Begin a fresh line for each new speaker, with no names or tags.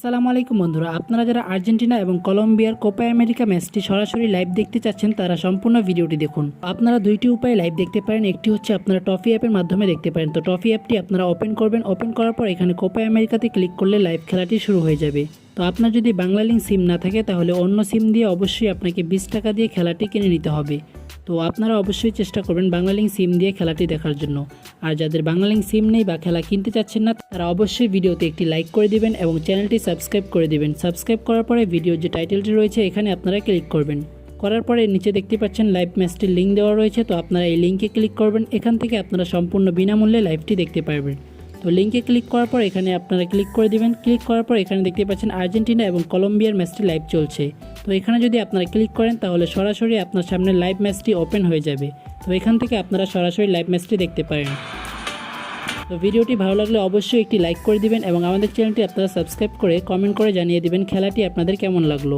আসসালামু আলাইকুম বন্ধুরা, আপনারা যারা আর্জেন্টিনা এবং কলম্বিয়ার কোপা আমেরিকা ম্যাচটি সরাসরি লাইভ দেখতে চাচ্ছেন তারা সম্পূর্ণ ভিডিওটি দেখুন। আপনারা দুইটি উপায়ে লাইভ দেখতে পারেন। একটি হচ্ছে আপনারা টফি অ্যাপের মাধ্যমে দেখতে পারেন। তো টফি অ্যাপটি আপনারা ওপেন করবেন। ওপেন করার পর এখানে কোপা আমেরিকাতে ক্লিক করলে লাইভ খেলাটি শুরু হয়ে যাবে। তো আপনার যদি বাংলা লিঙ্ক সিম না থাকে তাহলে অন্য সিম দিয়ে অবশ্যই আপনাকে 20 টাকা দিয়ে খেলাটি কিনে নিতে হবে। তো আপনারা অবশ্যই চেষ্টা করবেন বাংলা লিঙ্ক সিম দিয়ে খেলাটি দেখার জন্য। আর যাদের বাংলা লিঙ্ক সিম নেই বা খেলা কিনতে চাচ্ছেন না তারা অবশ্যই ভিডিওতে একটি লাইক করে দিবেন এবং চ্যানেলটি সাবস্ক্রাইব করে দিবেন। সাবস্ক্রাইব করার পরে ভিডিওর যে টাইটেলটি রয়েছে এখানে আপনারা ক্লিক করবেন। করার পরে নিচে দেখতে পাচ্ছেন লাইভ ম্যাচটির লিঙ্ক দেওয়া রয়েছে। তো আপনারা এই লিঙ্কে ক্লিক করবেন। এখান থেকে আপনারা সম্পূর্ণ বিনামূল্যে লাইভটি দেখতে পারবেন। তো লিঙ্কে ক্লিক করার পর এখানে আপনারা ক্লিক করে দিবেন। ক্লিক করার পর এখানে দেখতে পাচ্ছেন আর্জেন্টিনা এবং কলম্বিয়ার ম্যাচটি লাইভ চলছে। তো এখানে যদি আপনারা ক্লিক করেন তাহলে সরাসরি আপনার সামনে লাইভ ম্যাচটি ওপেন হয়ে যাবে। তো এখান থেকে আপনারা সরাসরি লাইভ ম্যাচটি দেখতে পারেন। তো ভিডিওটি ভালো লাগলে অবশ্যই একটি লাইক করে দিবেন এবং আমাদের চ্যানেলটি আপনারা সাবস্ক্রাইব করে কমেন্ট করে জানিয়ে দিবেন খেলাটি আপনাদের কেমন লাগলো।